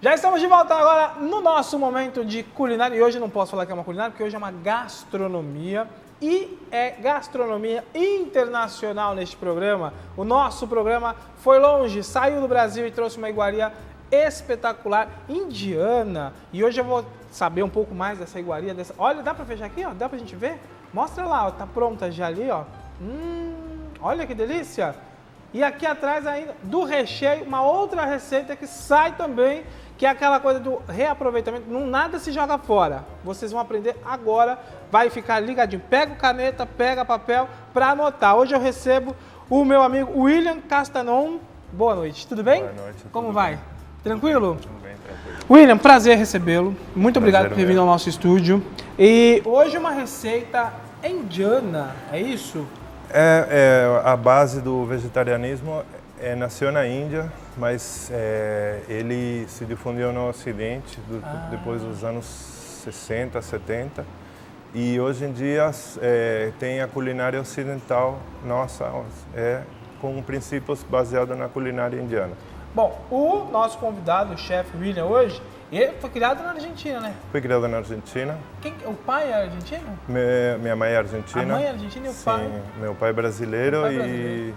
Já estamos de volta agora no nosso momento de culinária. E hoje não posso falar que é uma culinária, porque hoje é uma gastronomia. E é gastronomia internacional neste programa. O nosso programa foi longe, saiu do Brasil e trouxe uma iguaria espetacular indiana. E hoje eu vou saber um pouco mais dessa iguaria. Olha, dá pra fechar aqui, ó? Dá pra gente ver? Mostra lá, ó. Tá pronta já ali, ó. Olha que delícia! E aqui atrás ainda, do recheio, uma outra receita que sai também, que é aquela coisa do reaproveitamento, nada se joga fora. Vocês vão aprender agora, vai ficar ligadinho. Pega caneta, pega papel para anotar. Hoje eu recebo o meu amigo William Castanon. Boa noite, tudo bem? Boa noite. Como vai? Bem. Tranquilo? Tudo bem, tranquilo. William, prazer recebê-lo. Muito obrigado por ter vindo mesmo. ao nosso estúdio. E hoje uma receita indiana, é isso? A base do vegetarianismo nasceu na Índia, mas ele se difundiu no Ocidente depois dos anos 60, 70. E hoje em dia tem a culinária ocidental nossa, com princípios baseados na culinária indiana. Bom, o nosso convidado, o chefe William, hoje, ele foi criado na Argentina, né? Fui criado na Argentina. O pai é argentino? Minha mãe é argentina. A mãe é argentina e o pai? Sim, meu pai é brasileiro pai é e brasileiro.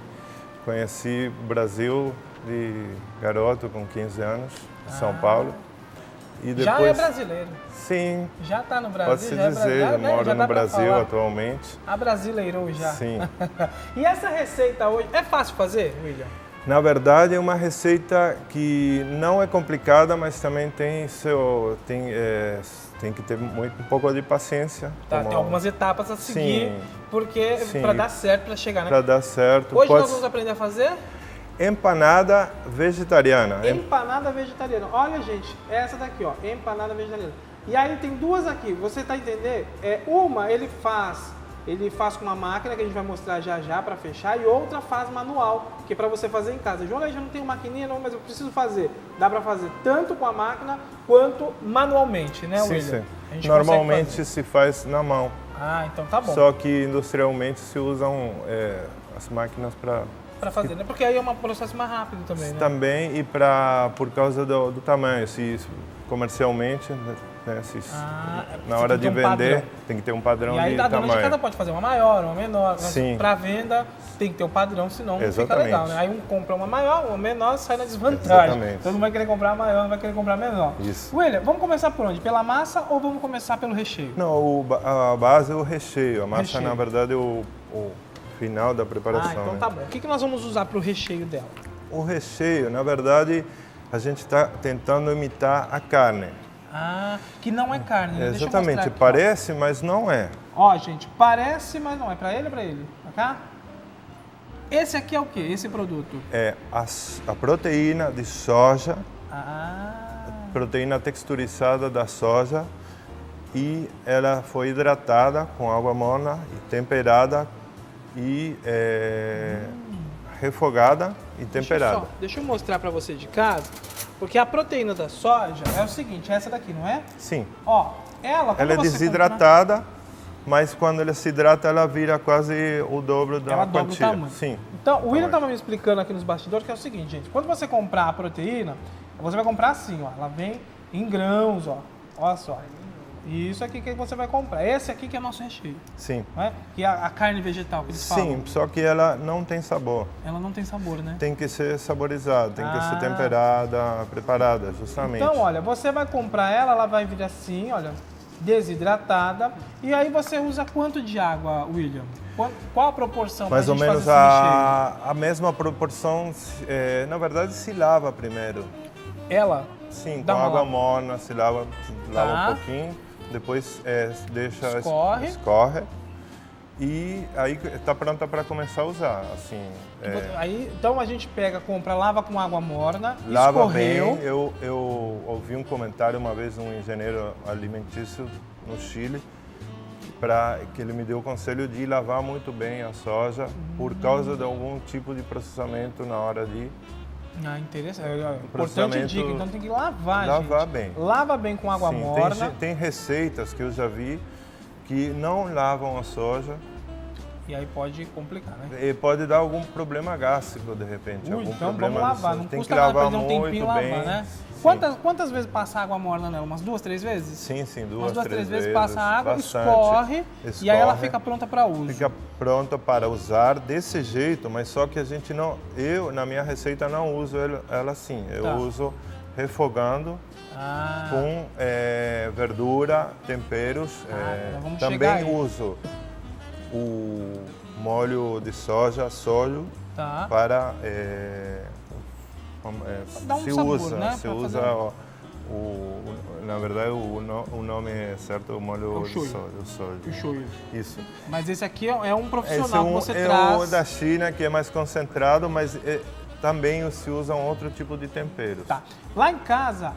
conheci o Brasil de garoto, com 15 anos, em São Paulo. E depois, Já é brasileiro. Sim, Já está no Brasil? pode-se já é dizer, brasileiro, eu né? moro Já dá no pra Brasil falar. atualmente. Abrasileirou já. Sim. E essa receita hoje, é fácil fazer, William? Na verdade, é uma receita que não é complicada, mas também tem que ter um pouco de paciência. Tá, tem algumas etapas a seguir, Sim. porque Sim. para dar certo, para chegar, né? Para dar certo. Hoje nós vamos aprender a fazer Empanada vegetariana. empanada vegetariana. Olha, gente, essa daqui, ó, empanada vegetariana. E aí tem duas aqui, você tá entendendo? Uma ele faz com uma máquina, que a gente vai mostrar já para fechar, e outra faz manual, que é para você fazer em casa. João, eu já não tenho maquininha não, mas eu preciso fazer. Dá para fazer tanto com a máquina quanto manualmente, né, William? Sim. A gente Normalmente consegue fazer. se faz na mão. Ah, então tá bom. Só que industrialmente se usam as máquinas para fazer, né? Porque aí é um processo mais rápido também, né? também e por causa do tamanho. Se comercialmente, né, na hora de vender, tem que ter um padrão de tamanho. E aí a dona de casa pode fazer uma maior, uma menor. Sim. Para venda tem que ter um padrão, senão não fica Exatamente. legal, né? Aí um compra uma maior, uma menor, sai na desvantagem. Exatamente. Todo mundo vai querer comprar a maior, não vai querer comprar a menor. Isso. William, vamos começar por onde? Pela massa ou vamos começar pelo recheio? Não, a base é o recheio. A massa, Recheio. na verdade, é o final da preparação. Ah, então né? tá bom. O que nós vamos usar para o recheio dela? O recheio, na verdade, a gente está tentando imitar a carne. Ah, que não é carne, né? Deixa eu Exatamente, mostrar aqui, parece, mas não é. Ó, gente, parece, mas não é. Para ele ou para ele? Pra cá? Esse aqui é o quê? Esse produto? É a proteína de soja, Ah, proteína texturizada da soja, e ela foi hidratada com água morna e temperada e refogada e temperada. Deixa eu mostrar para você de casa, porque a proteína da soja é o seguinte, essa daqui, não é? Sim, Ó, ela ela é você desidratada, mas quando ela se hidrata, ela vira quase o dobro da ela dobra o quantia. tamanho. Sim. Então, o William tamanho. estava me explicando aqui nos bastidores que é o seguinte, gente. Quando você comprar a proteína, você vai comprar assim, ó. Ela vem em grãos, ó. Olha só. E isso aqui que você vai comprar. Esse aqui que é nosso recheio, Sim. não é? Que é a carne vegetal que eles falam. Sim, só que ela não tem sabor. Ela não tem sabor, né? Tem que ser saborizada, tem que Ah. ser temperada, preparada, justamente. Então, olha, você vai comprar ela vai vir assim, olha, desidratada. E aí você usa quanto de água, William? Qual a proporção Mais pra ou gente menos fazer esse recheio? a mesma proporção, na verdade se lava primeiro. Ela? Sim, Dá com uma água lava. morna, se lava Tá. um pouquinho, depois deixa Escorre. e aí está pronta para começar a usar. Assim, Aí, então a gente compra, lava com água morna, lava escorreu. bem. Eu ouvi um comentário uma vez de um engenheiro alimentício no Chile, que ele me deu o conselho de lavar muito bem a soja por causa de algum tipo de processamento na hora de Ah, interessante. Importante processamento. dica, então tem que lavar, Lavar gente. bem. Lava bem com água Sim, morna. tem receitas que eu já vi que não lavam a soja E aí pode complicar, né? E pode dar algum problema gástrico, de repente. Algum Então problema vamos lavar, não tem custa que nada lavar perder um tempinho muito lavar, bem. né? Sim. Quantas vezes passa água morna nela? Umas 2, 3 vezes? Sim, Umas 2, 3 vezes vezes. passa a água, Bastante. escorre, e aí ela fica pronta para uso. Fica pronta para usar desse jeito, mas só que a gente não... Eu, na minha receita, não uso ela assim. Eu uso refogando com verdura, temperos. Também uso o molho de soja, sólido, para... Dá um sabor, né? Se usa na verdade o nome certo é o molho de soja. O shoyu. Isso. Mas esse aqui é um profissional que você traz. É o da China, que é mais concentrado, mas também se usam outro tipo de temperos. Tá. Lá em casa,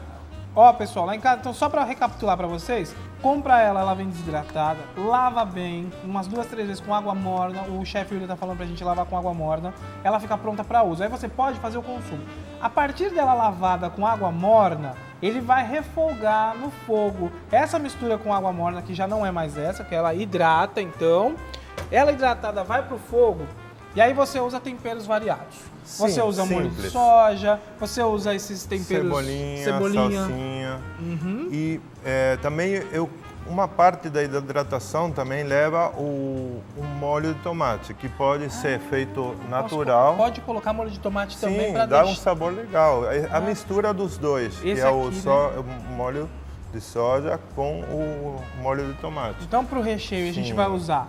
ó pessoal, lá em casa, então só para recapitular para vocês, compra ela vem desidratada, lava bem, umas 2, 3 vezes com água morna, o chefe William tá falando pra gente lavar com água morna, ela fica pronta para uso, aí você pode fazer o consumo. A partir dela lavada com água morna, ele vai refogar no fogo. Essa mistura com água morna, que já não é mais essa, que ela hidrata, então, ela hidratada vai pro fogo, e aí você usa temperos variados. Sim, você usa molho de simples. soja, você usa esses temperos... Cebolinha. Salsinha. E também uma parte da hidratação também leva um molho de tomate, que pode ser feito natural. Pode colocar molho de tomate também para dá um sabor legal. A mistura dos dois, que é o molho de soja com o molho de tomate. Então, para o recheio, a gente vai usar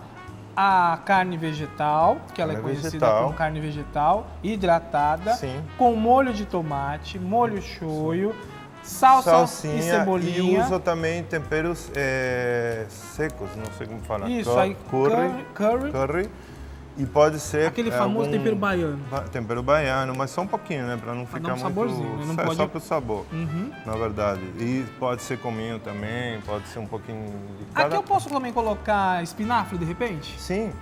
a carne vegetal, que ela é conhecida como carne vegetal, hidratada, com molho de tomate, molho shoyu, salsinha e cebolinha. E uso também temperos secos, não sei como falar. Isso, aí curry. E pode ser... Aquele famoso tempero baiano. Tempero baiano, mas só um pouquinho, né? Para não ficar muito... saborzinho, não pode... Só para o sabor, na verdade. E pode ser cominho também, pode ser um pouquinho de cada... Aqui eu posso também colocar espinafre, de repente? Sim.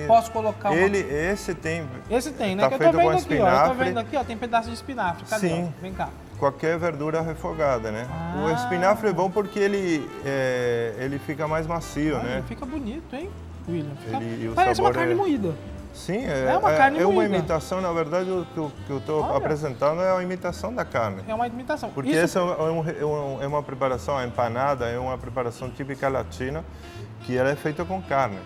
Posso colocar Esse tem, né? Tá que eu tô vendo aqui, ó. Eu tô vendo aqui, ó, tem pedaço de espinafre. Cadê? Sim. Vem cá. Qualquer verdura refogada, né? O espinafre é bom porque ele fica mais macio, né? Ele fica bonito, hein, William? E o parece sabor uma carne moída. Sim, uma carne é uma moída. imitação, na verdade, o que eu estou apresentando é uma imitação da carne. É uma imitação. Porque essa é uma preparação, a empanada é uma preparação típica latina, que ela é feita com carne.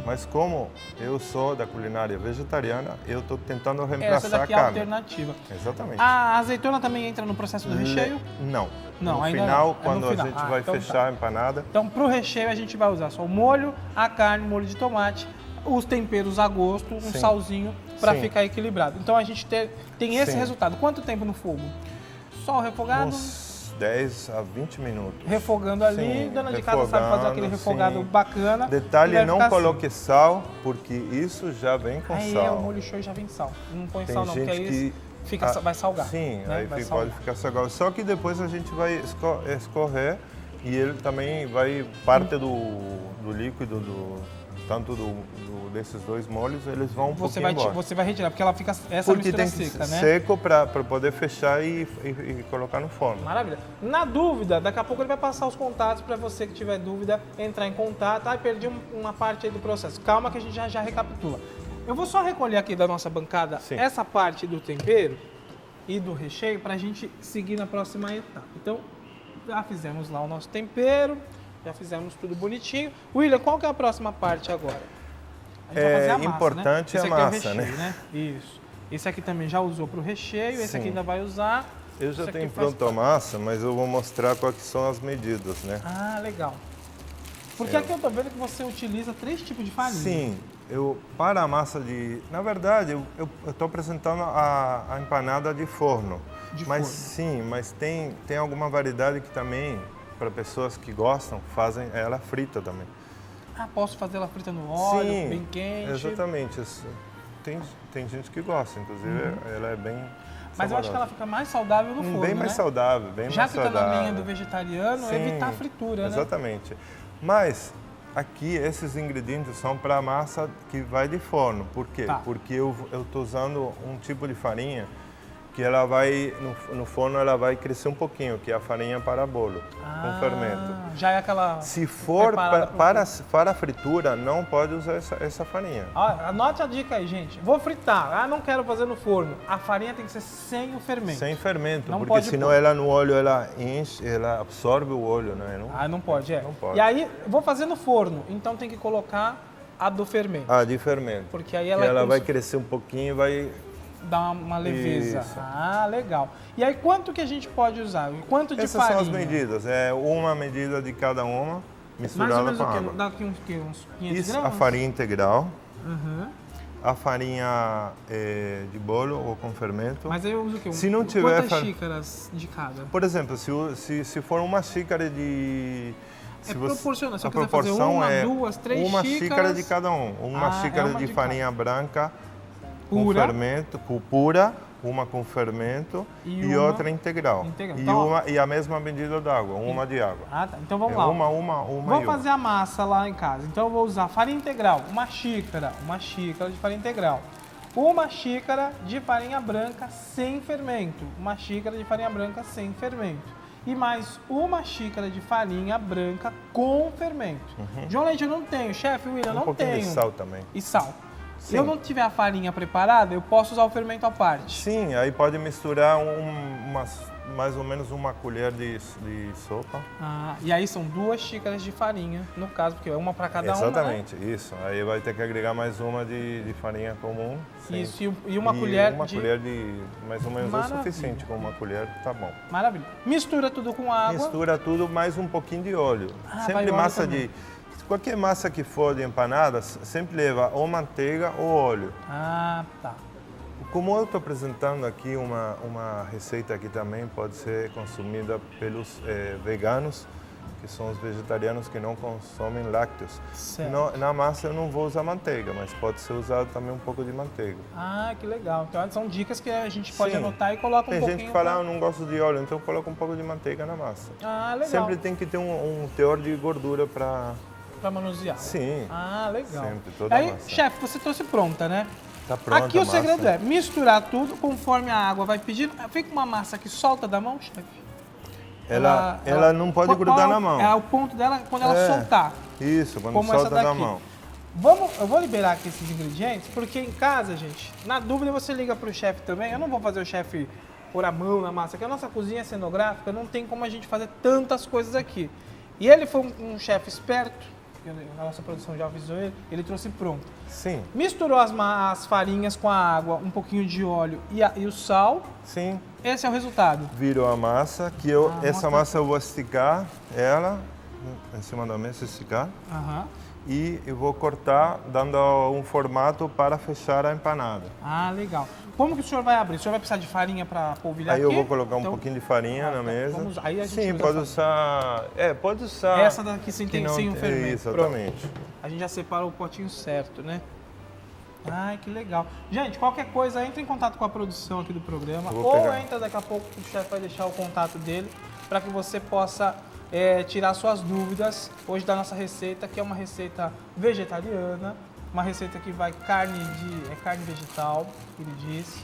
Mas como eu sou da culinária vegetariana, eu estou tentando reemplaçar essa daqui a carne. É a alternativa. Exatamente. A azeitona também entra no processo do recheio? Não. Não, no ainda final, não. quando a gente vai fechar a empanada. Então, para o recheio, a gente vai usar só o molho, a carne, molho de tomate, os temperos a gosto, um salzinho, para ficar equilibrado. Então, a gente tem esse resultado. Quanto tempo no fogo? Só o refogado? Uns 10 a 20 minutos. Refogando ali, dona de casa sabe fazer aquele refogado bacana. Detalhe, não coloque sal, porque isso já vem com sal. O molho shoyu já vem sal. Não põe sal não, porque aí vai salgar. Sim, né? aí pode ficar salgado. Só que depois a gente vai escorrer e ele também vai, parte do líquido, tanto desses dois molhos, eles vão um pouquinho embora. Você vai retirar, porque ela fica porque mistura tem seca, né? Seco para poder fechar e colocar no forno. Maravilha. Na dúvida, daqui a pouco ele vai passar os contatos para você que tiver dúvida, entrar em contato. Perdi uma parte aí do processo. Calma que a gente já recapitula. Eu vou só recolher aqui da nossa bancada essa parte do tempero e do recheio para a gente seguir na próxima etapa. Então, já fizemos lá o nosso tempero, já fizemos tudo bonitinho. William, qual que é a próxima parte agora? A gente vai fazer a massa, importante, né? a massa, é o recheio, né? Isso. Esse aqui também já usou para o recheio, esse aqui ainda vai usar. Eu já tenho pronto a massa, mas eu vou mostrar quais são as medidas, né? Legal. Porque aqui eu tô vendo que você utiliza 3 tipos de farinha. Sim. Para a massa na verdade, eu estou apresentando a empanada de forno. Mas tem alguma variedade que também, para pessoas que gostam, fazem ela frita também. Posso fazer ela frita no óleo, bem quente? Exatamente. Tem gente que gosta, inclusive ela é bem Mas eu acho que ela fica mais saudável no forno, bem mais saudável, bem mais saudável. Já que está na linha do vegetariano, evitar a fritura, né? Exatamente. Mas aqui esses ingredientes são para a massa que vai de forno. Por quê? Porque eu estou usando um tipo de farinha que ela vai, no forno ela vai crescer um pouquinho, que é a farinha para bolo, com fermento. Já é aquela... Se for para a fritura, não pode usar essa farinha. Anote a dica aí, gente. Vou fritar. Não quero fazer no forno. A farinha tem que ser sem o fermento. Sem fermento, não porque senão ela no óleo, ela enche, ela absorve o óleo, né? Não pode, Não pode. E aí, vou fazer no forno, então tem que colocar a do fermento. De fermento. Porque aí ela vai crescer um pouquinho e vai... Dá uma leveza. Isso. Legal. E aí, quanto que a gente pode usar? Quanto de Essas farinha? são as medidas. É uma medida de cada uma, misturada mais ou menos com água. Dá aqui uns 500 Isso, gramas? a farinha integral. Uhum. A farinha de bolo ou com fermento. Mas aí eu uso o quê? Se não tiver Quantas xícaras de cada? Por exemplo, se for uma xícara de... proporcional. Se a eu quiser fazer proporção uma, é 2, 3 uma xícaras... xícara de cada um. Uma xícara uma de farinha branca pura. com fermento, pura, uma com fermento e outra integral. E a mesma medida d'água, uma de água. Tá. Então vamos lá. Vou fazer a massa lá em casa. Então eu vou usar farinha integral, uma xícara de farinha integral. Uma xícara de farinha branca sem fermento. Uma xícara de farinha branca sem fermento. E mais uma xícara de farinha branca com fermento. João Leite, eu não tenho. Chefe William, eu não tenho. Um pouquinho de sal também. E sal. Sim. Se eu não tiver a farinha preparada, eu posso usar o fermento à parte. Sim, aí pode misturar mais ou menos uma colher de sopa. E aí são 2 xícaras de farinha, no caso, porque é uma para cada Exatamente, uma, né? Isso. Aí vai ter que agregar mais uma de farinha comum. Isso, e uma colher colher de mais ou menos o suficiente, com uma colher tá bom. Maravilha. Mistura tudo com água. Mistura tudo, mais um pouquinho de óleo. Sempre óleo massa também. Qualquer massa que for de empanadas, sempre leva ou manteiga ou óleo. Tá. Como eu estou apresentando aqui uma receita que também pode ser consumida pelos veganos, que são os vegetarianos que não consomem lácteos. Na massa eu não vou usar manteiga, mas pode ser usado também um pouco de manteiga. Que legal. Então são dicas que a gente pode anotar e coloca um pouquinho. Tem gente que fala, eu não gosto de óleo, então coloca um pouco de manteiga na massa. Legal. Sempre tem que ter um teor de gordura para manusear. Sim. Legal. Sempre, toda aí, massa. chefe, você trouxe pronta, né? Tá pronta. Aqui o segredo é misturar tudo conforme a água vai pedindo. Fica uma massa que solta da mão, chefe? Ela não pode grudar na mão. É o ponto dela quando ela soltar. Isso, quando solta da mão. Eu vou liberar aqui esses ingredientes, porque em casa, gente, na dúvida você liga para o chefe também. Eu não vou fazer o chefe pôr a mão na massa, porque a nossa cozinha é cenográfica, não tem como a gente fazer tantas coisas aqui. E ele foi um chefe esperto, a nossa produção já avisou ele trouxe pronto. Sim. Misturou as farinhas com a água, um pouquinho de óleo e o sal. Sim. Esse é o resultado. Virou a massa, essa massa eu vou esticar ela, em cima da mesa, esticar. E eu vou cortar, dando um formato para fechar a empanada. Legal. Como que o senhor vai abrir? O senhor vai precisar de farinha para polvilhar aqui? Aí eu vou colocar um pouquinho de farinha na mesa. Aí a gente Sim, pode usar... pode usar... Essa daqui sem o fermento. Exatamente. Pronto. A gente já separou o potinho certo, né? Que legal. Gente, qualquer coisa, entre em contato com a produção aqui do programa. Ou entra daqui a pouco, que o chefe vai deixar o contato dele, para que você possa tirar suas dúvidas hoje da nossa receita, que é uma receita vegetariana. Uma receita que vai carne vegetal, ele disse.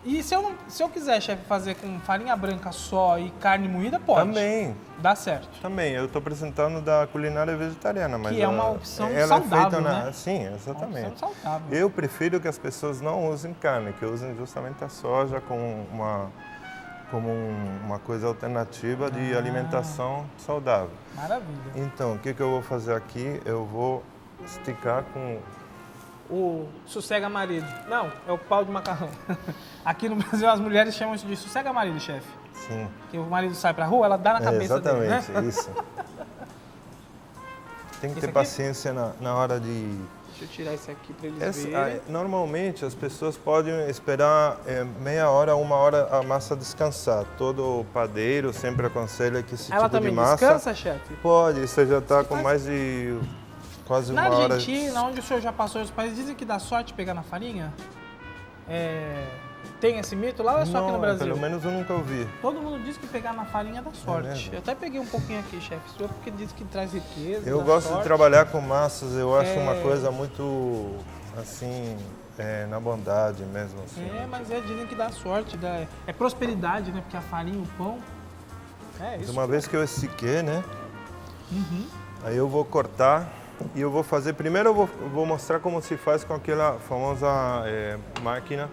E se eu quiser, chefe, fazer com farinha branca só e carne moída, pode? Também. Dá certo. Também. Eu estou apresentando da culinária vegetariana, mas que é uma opção ela saudável, é feita né? Sim, exatamente. Uma opção saudável. Eu prefiro que as pessoas não usem carne, que usem justamente a soja como uma coisa alternativa de alimentação saudável. Maravilha. Então, o que eu vou fazer aqui? Eu vou esticar com... O sossega marido. Não, é o pau de macarrão. Aqui no Brasil as mulheres chamam isso de sossega marido, chefe. Sim. Que o marido sai pra rua, ela dá na cabeça dele, né? Exatamente, isso. Tem que ter paciência na hora de... Deixa eu tirar isso aqui para eles verem. Normalmente as pessoas podem esperar meia hora, uma hora a massa descansar. Todo padeiro sempre aconselha que esse Ela tipo de também massa... descansa, chefe? Pode, você já está com mais de quase uma hora... Na Argentina, onde o senhor já passou, os países dizem que dá sorte pegar na farinha? Tem esse mito lá ou é só aqui no Brasil? Pelo menos eu nunca ouvi. Todo mundo diz que pegar na farinha dá sorte. Eu até peguei um pouquinho aqui, chefe, porque diz que traz riqueza. Eu gosto de trabalhar com massas, eu acho uma coisa muito assim, na bondade mesmo. Assim. Mas dizem que dá sorte, é prosperidade, né? Porque a farinha, o pão, isso. Uma vez que eu estiquei, né? Aí eu vou cortar e eu vou fazer... Primeiro eu vou mostrar como se faz com aquela famosa máquina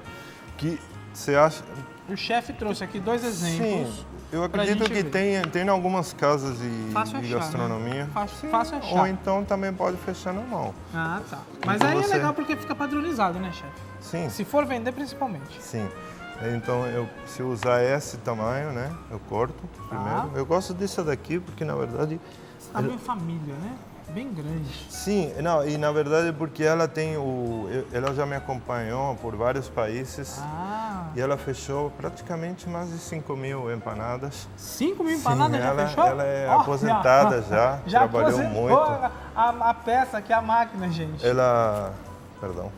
que você acha... O chefe trouxe aqui 2 exemplos. Sim, eu acredito que tem em algumas casas de gastronomia. Né? Fácil achar. Ou então também pode fechar na mão. Ah, tá. Mas então aí é legal porque fica padronizado, né, chefe? Sim. Se for vender, principalmente. Sim. Então, se eu usar esse tamanho, né, eu corto primeiro. Eu gosto dessa daqui porque, na verdade... Você tá bem família, né? Bem grande. Sim, não, e na verdade porque ela tem ela já me acompanhou por vários países e ela fechou praticamente mais de 5.000 empanadas. 5.000 empanadas já fechou? Ela é aposentada já trabalhou muito. A peça que é a máquina, gente. Perdão.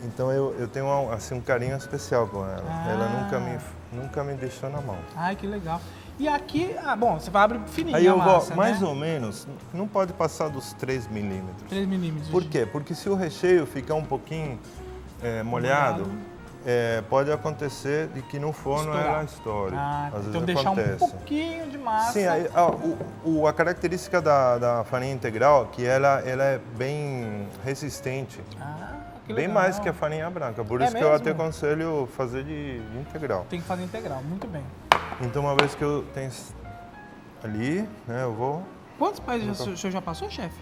Então eu tenho assim, um carinho especial com ela. Ela nunca me deixou na mão. Ai, que legal. E aqui, você vai abrir fininho aí eu a massa, vou, mais ou menos, não pode passar dos 3 milímetros. 3 milímetros. Por quê? Porque se o recheio ficar um pouquinho molhado, pode acontecer de que no forno ela estoure. Às vezes então deixar acontece. Um pouquinho de massa. Sim, a característica da farinha integral é que ela é bem resistente. Que bem legal. Mais que a farinha branca. Por isso que eu até aconselho fazer de integral. Tem que fazer integral, muito bem. Então, uma vez que eu tenho ali, né, eu vou... Quantos países o senhor já passou, chefe?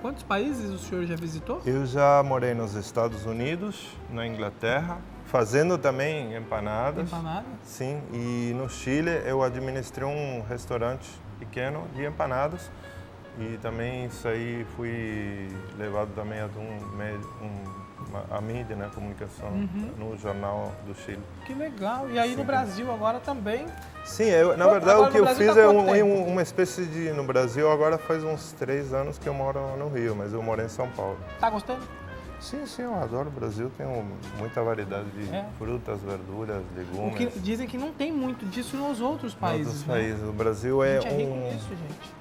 Quantos países o senhor já visitou? Eu já morei nos Estados Unidos, na Inglaterra, fazendo também empanadas. Empanadas? Sim, e no Chile eu administrei um restaurante pequeno de empanadas e também isso aí fui levado também a a mídia, né, comunicação no Jornal do Chile. Que legal! E aí no Brasil agora também? Sim, na verdade o que eu fiz uma espécie de... No Brasil agora faz uns 3 anos que eu moro no Rio, mas eu moro em São Paulo. Tá gostando? Sim, eu adoro o Brasil, tem muita variedade de frutas, verduras, legumes. Dizem que não tem muito disso nos outros países. Nos outros países. O Brasil é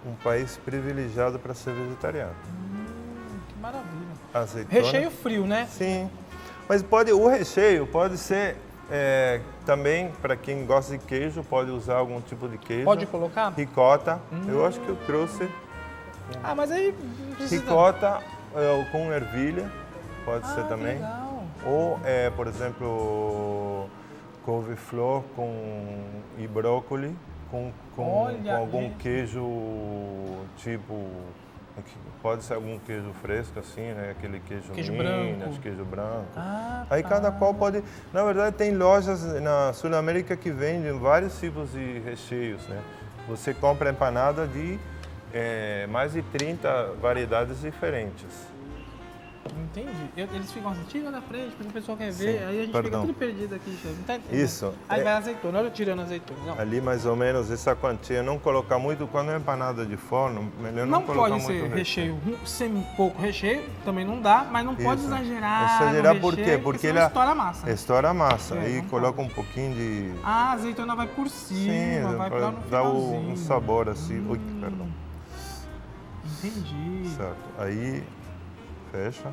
um país privilegiado para ser vegetariano. Que maravilha. Azeitona. Recheio frio, né? Sim, mas o recheio pode ser também, para quem gosta de queijo, pode usar algum tipo de queijo. Pode colocar? Ricota, eu acho que eu trouxe. Mas aí não precisa... Ricota com ervilha, pode ser também. Legal. Ou, por exemplo, couve-flor e brócolis com algum queijo tipo... Pode ser algum queijo fresco, assim, né? Aquele queijo Minas, queijo branco. Aí cada qual pode... Na verdade, tem lojas na Sul-América que vendem vários tipos de recheios, né? Você compra empanada de mais de 30 variedades diferentes. Entendi. Eles ficam assim, tira da frente, porque o pessoal quer ver, aí a gente fica tudo perdido aqui, chefe. Não tá entendendo? Isso. Aí vai azeitona, olha eu tirando azeitona. Não. Ali mais ou menos essa quantia, não colocar muito, quando é empanada de forno, melhor não colocar muito recheio. Não pode ser recheio, sem pouco recheio, também não dá, mas não pode exagerar. Exagerar por quê? Porque ele estoura a massa. Estoura a massa, aí coloca um pouquinho de... A azeitona vai por cima, vai pra no dar um sabor assim. Ui, perdão. Entendi. Certo, aí... Fecha.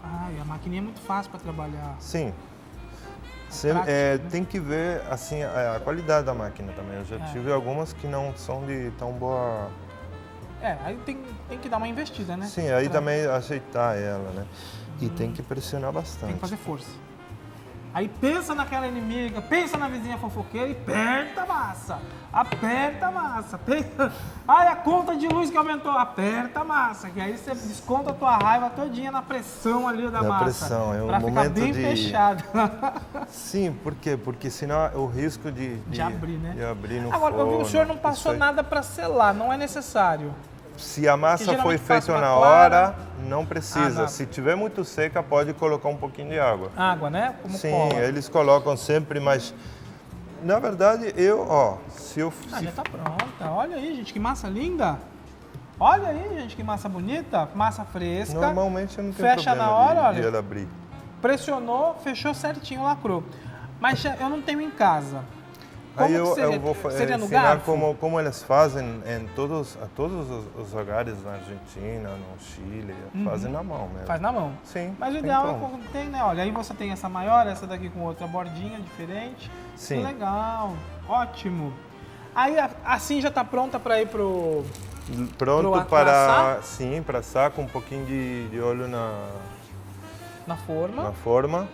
A maquininha é muito fácil para trabalhar. Sim. Tem que ver assim, a qualidade da máquina também. Eu já tive algumas que não são de tão boa... Aí tem que dar uma investida, né? Sim, aí também ajeitar ela, né? E tem que pressionar bastante. Tem que fazer força. Aí pensa naquela inimiga, pensa na vizinha fofoqueira e aperta a massa. Aperta a massa. Pensa... Ai, a conta de luz que aumentou. Aperta a massa. Que aí você desconta a tua raiva todinha na pressão ali da massa. Pressão, é um pra momento ficar bem fechado. Sim, por quê? Porque senão o risco de abrir, né? De abrir no Agora, forno. O senhor não passou nada para selar, não é necessário. Se a massa foi feita na hora, não precisa. Se tiver muito seca, pode colocar um pouquinho de água. Água, né? Como sim, cola. Eles colocam sempre, mas na verdade já tá pronta. Olha aí, gente, que massa linda. Olha aí, gente, que massa bonita. Massa fresca. Normalmente eu não tenho fecha problema na hora, de ela abrir. Pressionou, fechou certinho, lacrou. Mas eu não tenho em casa. Como Aí que seria? eu vou Seria no ensinar garfo? como eles fazem em todos os lugares na Argentina, no Chile, fazem na mão mesmo. Faz na mão. Sim. Mas o tem ideal é como. quando tem, né? Olha, aí você tem essa maior, essa daqui com outra bordinha diferente. Sim. Que legal, ótimo. Aí assim já tá pronta para ir pro Pronto assar? para, sim, para assar com um pouquinho de óleo na forma. na forma.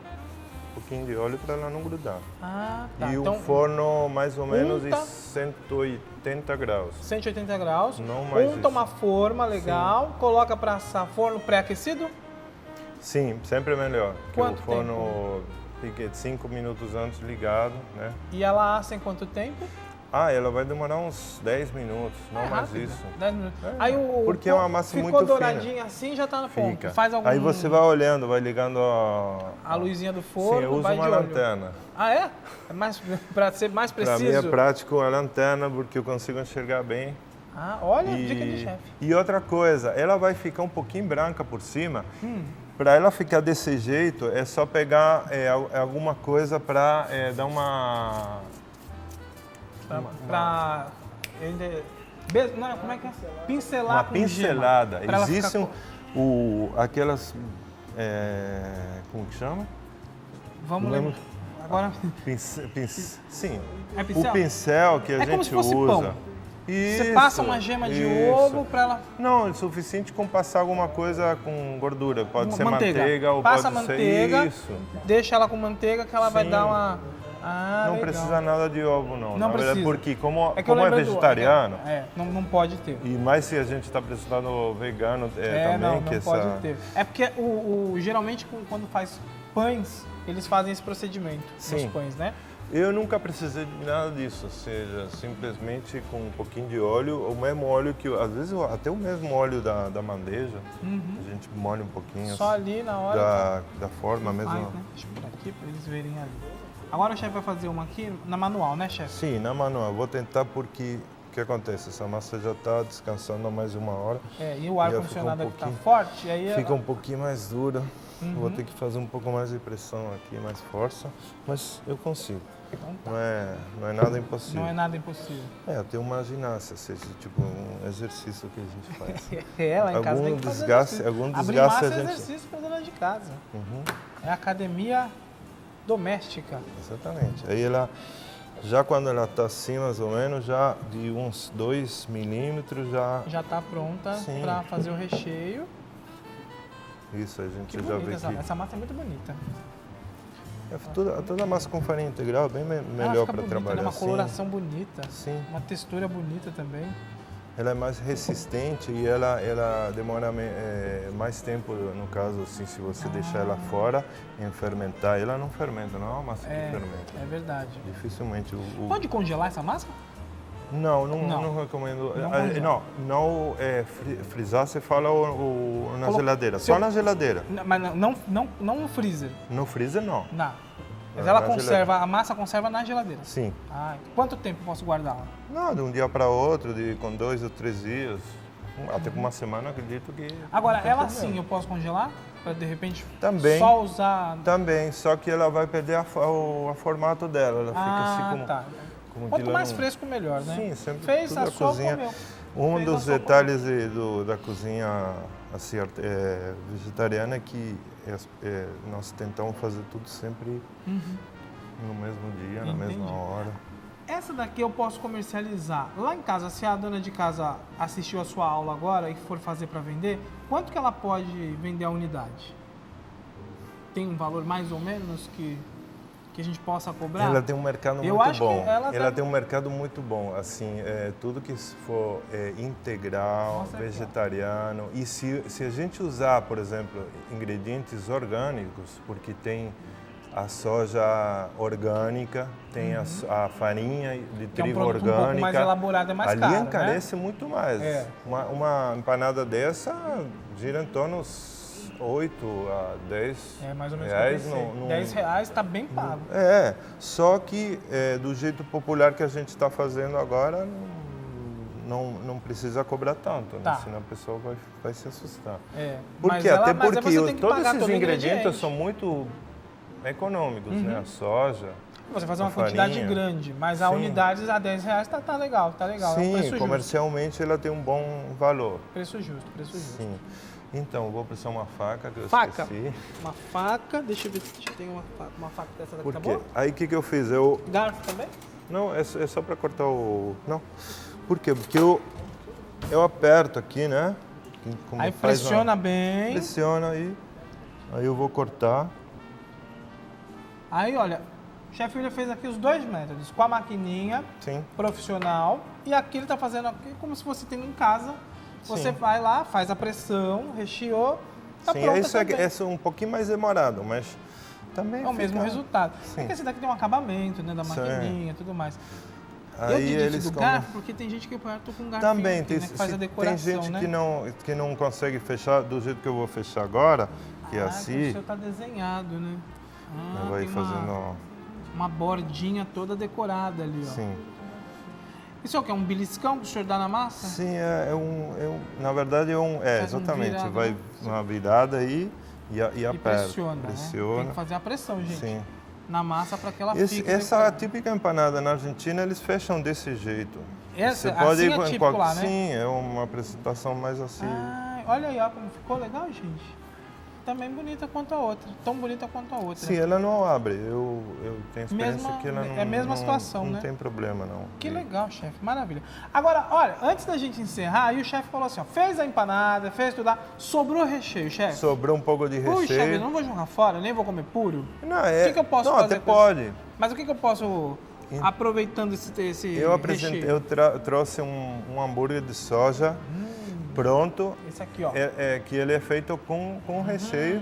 Um pouquinho de óleo para ela não grudar. Ah, tá. E Então, um forno mais ou menos de unta. 180 graus. 180 graus. Não mais Unta isso. uma forma legal, coloca para assar forno pré-aquecido. Sim, sempre é melhor. Que Quanto o forno fique 5 minutos antes ligado, né? E ela assa em quanto tempo? Ah, ela vai demorar uns 10 minutos, não mais rápido, isso. 10 minutos. É, Aí porque é uma massa ficou muito douradinha assim, já tá no ponto. Fica. Faz algum... Aí você vai olhando, vai ligando a luzinha do Sim, forno, eu uso vai uma de olho. lanterna. Ah, é? É mais para ser mais Para preciso. mim é prático a lanterna porque eu consigo enxergar bem. Ah, olha, dica de chefe. E outra coisa, ela vai ficar um pouquinho branca por cima. Para ela ficar desse jeito, é só pegar alguma coisa para dar uma... Não, como é que é? Pincelar Uma com pincelada. gema, pra ela Existem ficar aquelas... como que chama? Vamos Não lembrar. Agora, Sim. é pincel? O pincel que a É como gente se fosse usa. pão. Você passa uma gema de ovo para ela... Não, é suficiente com passar alguma coisa com gordura. Pode ser manteiga. manteiga ou Passa pode manteiga, ser isso. deixa ela com manteiga que ela vai Sim. dar uma... Ah, Não legal. precisa nada de ovo, não. Não Na verdade, precisa. porque como que eu é lembrei vegetariano, não pode ter. e mais se a gente está precisando vegano também, não que pode ter. É porque geralmente quando faz pães, eles fazem esse procedimento nos Sim. pães, né? Eu nunca precisei de nada disso, ou seja, simplesmente com um pouquinho de óleo, o mesmo óleo que, às vezes, até o mesmo óleo da bandeja, a gente molha um pouquinho. Só ali na hora. Da forma mesmo. Faz, né? Deixa eu por aqui para eles verem ali. Agora o chefe vai fazer uma aqui na manual, né, chefe? Sim, na manual. Vou tentar porque o que acontece? Essa massa já está descansando há mais uma hora. E o ar-condicionado aqui está forte, aí fica um pouquinho mais dura. Vou ter que Uhum. fazer um pouco mais de pressão aqui, mais força, mas eu consigo. Então tá. Não é nada impossível. Não é nada impossível. Tem uma ginástica, ou seja, tipo um exercício que a gente faz. Lá em casa tem que fazer exercício. Algum Abrir desgaste massa a gente... é exercício para dentro de casa. Uhum. É academia doméstica. Exatamente. Aí ela, já quando ela está assim, mais ou menos, já de uns 2 milímetros, já está pronta Sim. para fazer o recheio. Isso, a gente Que já bonita vê que... essa massa é muito bonita. Toda massa com farinha integral é bem melhor para trabalhar. Né? Uma assim. coloração bonita. Sim. Uma textura bonita também. Ela é mais resistente e ela demora mais tempo, no caso, assim, se você deixar ela fora em fermentar. Ela não fermenta, não é uma massa que fermenta. É verdade. Dificilmente. Pode congelar essa massa? Não recomendo. Não frisar, você fala na geladeira. Só na geladeira. Mas não no freezer? No freezer, não. Não. Mas ela conserva, a massa conserva na geladeira? Sim. Quanto tempo posso guardá-la? Não, de um dia para outro, com 2 ou 3 dias. Até com uma semana, acredito que... Agora, ela sim eu posso congelar? Para de repente também, só usar... Também, só que ela vai perder o formato dela. Ela fica assim como... Tá. Como quanto mais fresco, melhor, né? Sim, sempre. Fez, tudo assou, cozinha. comeu. Um dos detalhes da cozinha assim, vegetariana é que nós tentamos fazer tudo sempre no mesmo dia, na mesma hora. Essa daqui eu posso comercializar. Lá em casa, se a dona de casa assistiu a sua aula agora e for fazer para vender, quanto que ela pode vender a unidade? Tem um valor mais ou menos que a gente possa cobrar? Ela tem um mercado muito bom. Ela tem um mercado muito bom. Assim, tudo que for integral, vegetariano. E se a gente usar, por exemplo, ingredientes orgânicos, porque tem a soja orgânica, tem a farinha de trigo orgânica. Um pouco mais elaborado, é mais ali caro, encarece muito mais. Uma empanada dessa gira em torno de 8 a 10 mais ou menos reais. R$10 está bem pago. Só que do jeito popular que a gente está fazendo agora, não precisa cobrar tanto, né? Senão a pessoa vai se assustar. Porque todos esses ingredientes são muito econômicos, né? A soja, Você fazer uma farinha. quantidade grande, mas a Sim. unidade a R$10 tá legal, tá legal. É um Sim, preço justo. comercialmente ela tem um bom valor. Preço justo, preço justo. Sim. Então, vou precisar uma faca que eu Faca. esqueci. Uma faca, deixa eu ver se tem uma faca dessa daqui, Por tá quê? bom? Aí o que eu fiz? Garfo também? Não, é só para cortar o... Não. Por quê? Porque eu aperto aqui, né? Como Aí faz pressiona bem. Pressiona aí eu vou cortar. Aí, olha, o chefe William fez aqui os 2 métodos, com a maquininha Sim. profissional, e aqui ele tá fazendo aqui como se você tem em casa. Você Sim. vai lá, faz a pressão, recheou, tá Sim, pronto isso também. é um pouquinho mais demorado, mas também É o mesmo resultado. Sim. É que esse daqui tem um acabamento, né, da Sim. maquininha e tudo mais. Eu Aí disse eles do comem. garfo porque tem gente que põe com garfinho Também, aqui, né, que faz a tem decoração, gente né? que não consegue fechar do jeito que eu vou fechar agora, que é O assim. seu tá desenhado, né? Ah, Vai tem fazendo. uma bordinha toda decorada ali, ó. Sim. Isso é o que? É um beliscão que o senhor dá na massa? Sim, na verdade Faz um exatamente. virado, Vai né? uma virada aí e E aperta. pressiona, né? Tem que fazer a pressão, gente. Sim. Na massa para que ela fique. Essa decorada. típica empanada na Argentina, eles fecham desse jeito. Essa, Você pode assim ir é em típico lá, né? Sim, é uma apresentação mais assim. Ah, olha aí, ó, como ficou legal, gente. Também bonita quanto a outra. Tão bonita quanto a outra. Sim, ela não abre. Eu tenho experiência Mesma- que ela não. é a mesma situação, não né? tem problema, não. Que legal, chefe. Maravilha. Agora, olha, antes da gente encerrar, aí o chefe falou assim, ó, fez a empanada, fez tudo lá, sobrou recheio, chefe. Sobrou um pouco de Puxa vida, recheio. não vou jogar fora, nem vou comer puro. Não, O que eu posso não, fazer até com isso? pode. Mas o que eu posso, aproveitando esse Eu apresentei, recheio? trouxe um hambúrguer de soja pronto, Esse aqui, ó. que ele é feito com recheio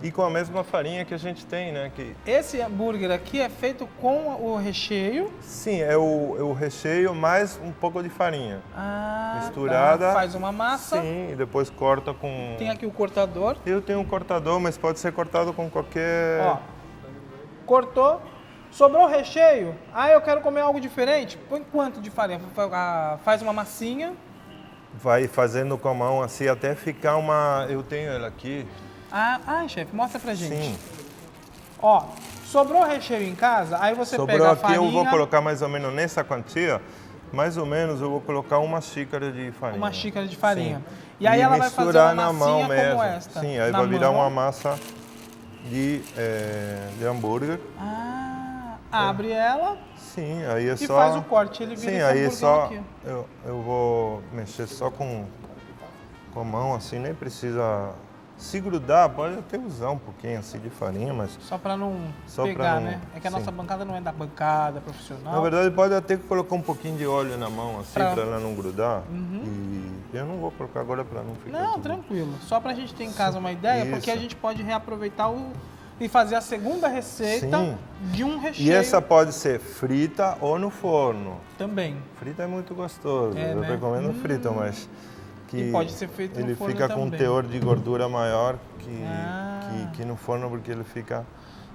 e com a mesma farinha que a gente tem, né? Esse hambúrguer aqui é feito com o recheio. Sim, é o recheio mais um pouco de farinha. Tá. Misturada. Faz uma massa. Sim, e depois corta com... Tem aqui o cortador. Eu tenho um cortador, mas pode ser cortado com qualquer... Ó, cortou. Sobrou o recheio. Ah, eu quero comer algo diferente. Põe quanto de farinha? Faz uma massinha. Vai fazendo com a mão assim até ficar uma... Eu tenho ela aqui. Chefe, mostra pra gente. Sim. Ó, sobrou recheio em casa, aí você Sobrou pega a aqui, farinha, eu vou colocar mais ou menos nessa quantia, mais ou menos eu vou colocar uma xícara de farinha. uma xícara de farinha. Sim. E aí ela vai fazer misturar uma na massinha mão como mesmo. esta. Sim, aí na vai virar mão. uma massa de hambúrguer. Abre ela Sim, aí é e só... faz o corte. Ele vira Sim, esse aí é hambúrguer só... aqui. Eu vou mexer só com a mão, assim, nem precisa se grudar, pode até usar um pouquinho assim de farinha, mas... Só para não Só pra pegar, não- né? É que a sim. nossa bancada não é da bancada profissional. Na verdade, pode até colocar um pouquinho de óleo na mão, assim, Pra- para ela não grudar. E eu não vou colocar agora para não ficar Não, tudo... tranquilo. Só pra gente ter em casa uma ideia, porque a Isso. gente pode reaproveitar e fazer a segunda receita Sim. de um recheio E essa pode ser frita ou no forno. também. Frita é muito gostoso, É, eu né? recomendo frita, mas... Que E pode ser feito no ele forno fica com um também. teor de gordura maior Ah. que no forno, porque ele fica...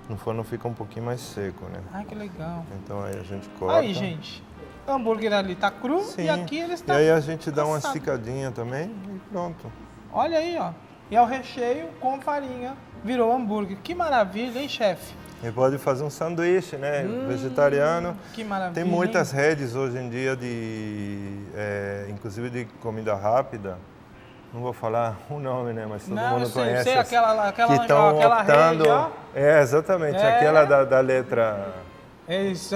No forno fica um pouquinho mais seco, né? Ai, que legal. Então aí a gente corta. Aí, gente, o hambúrguer ali tá cru Sim. e aqui ele E está aí a gente dá uma assado. esticadinha também e pronto. Olha aí, ó. E é o recheio com farinha. Virou hambúrguer. Que maravilha, hein, chefe? E pode fazer um sanduíche, né? Vegetariano. Que maravilha. Tem muitas hein? redes hoje em dia inclusive de comida rápida. Não vou falar o nome, né? Mas todo Não, mundo eu sei, conhece. aquela que estão aquela optando. rede, ó. Exatamente, É. aquela da letra. É isso.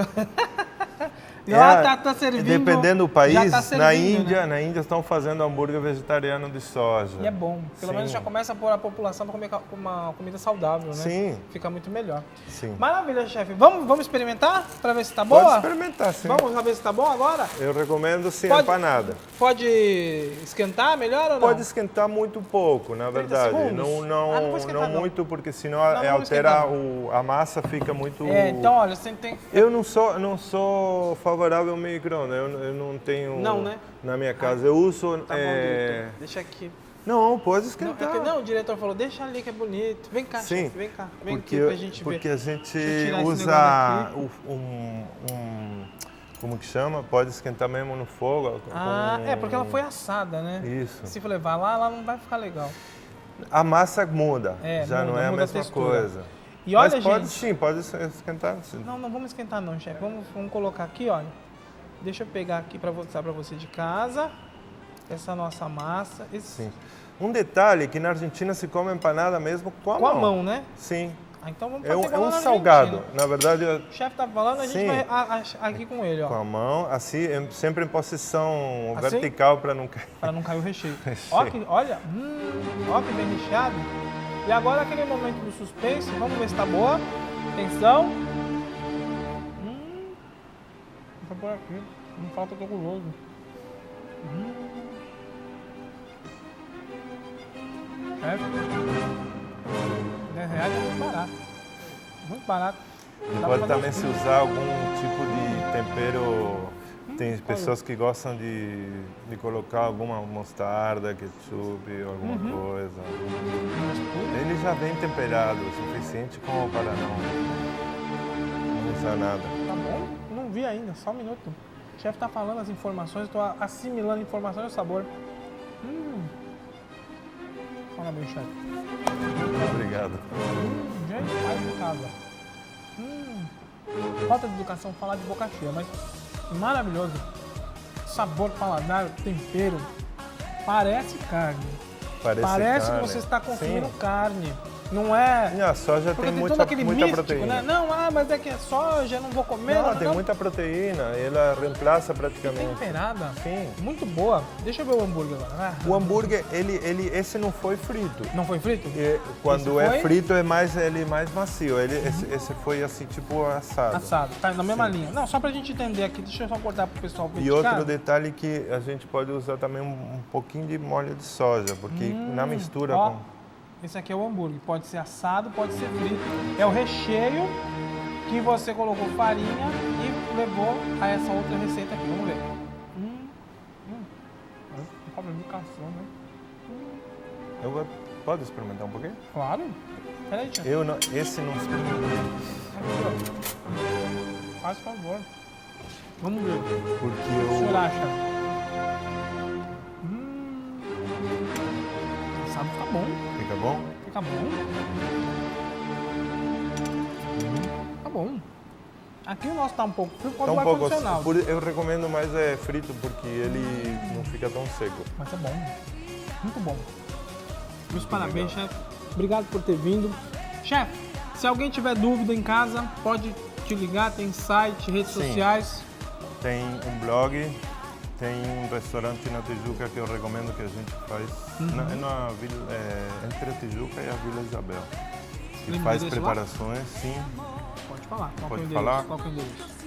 E lá tá servindo. Dependendo do já país, tá servindo, né? na Índia estão fazendo hambúrguer vegetariano de soja. E é bom. Pelo Sim. menos já começa a pôr a população para comer uma comida saudável, né? Sim. Fica muito melhor. Sim. Maravilha, chefe. Vamos experimentar para ver se tá boa? Pode experimentar, sim. Vamos ver se tá bom agora? Eu recomendo sem Pode- empanada. Pode esquentar melhor ou não? Pode esquentar muito pouco, na 30 verdade. segundos? Não Não vou esquentar, não. muito, porque senão Não vamos altera esquentar, a massa, fica muito... Então, olha, você tem... Eu não sou favorável ao micro-ondas, eu não tenho Não, né? na minha casa. Eu uso... Tá bom, diretor. Deixa aqui. Não, pode Não, esquentar. o diretor falou, deixa ali que é bonito. Vem cá, Sim, chefe, vem cá. Vem porque, aqui pra gente ver. porque a gente Deixa eu tirar esse usa negócio como que chama? Pode esquentar mesmo no fogo. Porque ela foi assada, né? Isso. Se for levar lá, ela não vai ficar legal. A massa muda, É, já muda, não é a muda a mesma textura. coisa. E olha, Mas pode gente... sim, pode esquentar. Sim. Não vamos esquentar não, chefe. Vamos colocar aqui, olha. Deixa eu pegar aqui para mostrar para você de casa. Essa nossa massa. Sim. Um detalhe que na Argentina se come empanada mesmo com a mão. Com a mão, né? Sim. Ah, então vamos É fazer igual um lá na salgado. Argentina. Na verdade, O chefe tá falando, a gente vai aqui com ele, ó. com a mão, assim, sempre em posição Assim? vertical para não cair. Para não cair o recheio. Ó que bem recheado. E agora aquele momento do suspense. Vamos ver se tá boa. Atenção. Deixa eu pôr aqui. Não falta, eu tô curioso. Chefe. R$10 é muito barato. Muito barato. Pode também se usar algum tipo de tempero. Tem pessoas que gostam de colocar alguma mostarda, ketchup, alguma coisa. Ele já vem temperado, o suficiente como para não usar nada. Tá bom? Não vi ainda, só um minuto. O chefe tá falando as informações, eu tô assimilando informações e o sabor. Parabéns, chefe. Obrigado. Gente, faz em casa. Falta de educação falar de boca cheia, mas maravilhoso. Sabor, paladar, tempero. Parece carne. Parece carne. que você está consumindo Sim. carne. Não é... E a soja Porque tem tem todo aquele muita místico, proteína. né? Não, mas é que é soja, não vou comer. Não, tem muita proteína, ela reemplaça E praticamente. temperada. Sim. Muito boa. Deixa eu ver o hambúrguer agora. O hambúrguer, esse não foi frito. Não foi frito? Quando Esse é foi? frito ele é mais macio. Esse foi assim, tipo assado. Assado, tá na mesma linha. Não, só pra gente entender aqui, deixa eu só cortar pro pessoal ver E de outro casa. detalhe que a gente pode usar também um pouquinho de molho de soja, porque na mistura ó, com... Esse aqui é o hambúrguer. Pode ser assado, pode ser frito. É o recheio que você colocou farinha e levou a essa outra receita aqui. Vamos ver. Cobra indicação, né? Pode experimentar um pouquinho? Claro. Peraí, tia. Esse não experimentei. Aqui, ó. Faz favor. Vamos ver. Porque O que o senhor eu... acha? Assado fica bom. Fica bom? Fica bom. Tá bom. Aqui o nosso tá um pouco frio por Tá causa um do pouco... ar-condicionado. Eu recomendo mais frito, porque ele não fica tão seco. Mas é bom. Muito bom. Meus parabéns, chefe. Obrigado por ter vindo. Chefe, se alguém tiver dúvida em casa, pode te ligar, tem site, redes Sim. sociais. Tem um blog, tem um restaurante na Tijuca que eu recomendo que a gente faz entre a Tijuca e a Vila Isabel. Que Lembra faz o endereço lá? preparações, sim. Pode falar. Qual Pode que é o falar? endereço? Qual que é o endereço?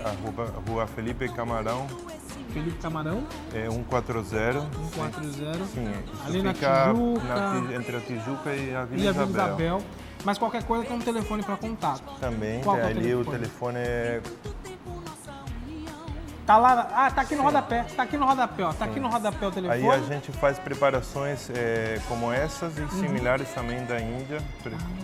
A rua Felipe Camarão, Felipe Camarão, 140. 140. Sim, isso Ali na fica Tijuca. entre a Tijuca e a Vila E a Isabel. Vila Isabel. Mas qualquer coisa tem um telefone para contato. Também, Qual tem que é o ali o telefone? telefone Tá lá, tá aqui no rodapé, tá aqui no rodapé, ó. Tá aqui no rodapé o telefone. Aí a gente faz preparações como essas e similares também da Índia,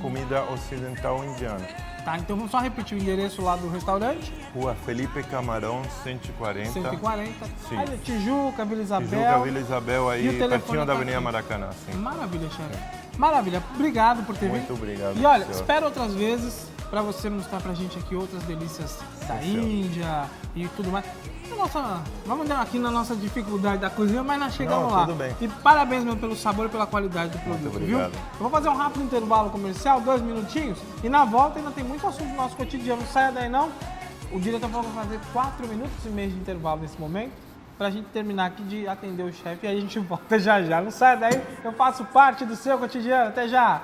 comida ocidental indiana. Tá, então vamos só repetir o endereço lá do restaurante. Rua Felipe Camarão, 140. 140. Sim. Aí, Tijuca, Vila Isabel. Tijuca, Vila Isabel, E o aí telefone pertinho tá da Avenida aqui. Maracanã. Sim. Maravilha, chefe. Maravilha. Obrigado por ter vindo. Muito obrigado. E olha, senhor. espero outras vezes para você mostrar pra gente aqui outras delícias da Sim, senhor. Índia e tudo mais. Vamos dar aqui na nossa dificuldade da cozinha, mas nós chegamos lá. tudo bem. E parabéns mesmo pelo sabor e pela qualidade do produto, viu? obrigado. Eu vou fazer um rápido intervalo comercial, 2 minutinhos, e na volta ainda tem muito assunto do nosso cotidiano. Não saia daí não. O diretor falou que vai fazer 4 minutos e meio de intervalo nesse momento, pra gente terminar aqui de atender o chefe e aí a gente volta já já. Não saia daí, eu faço parte do seu cotidiano. Até já!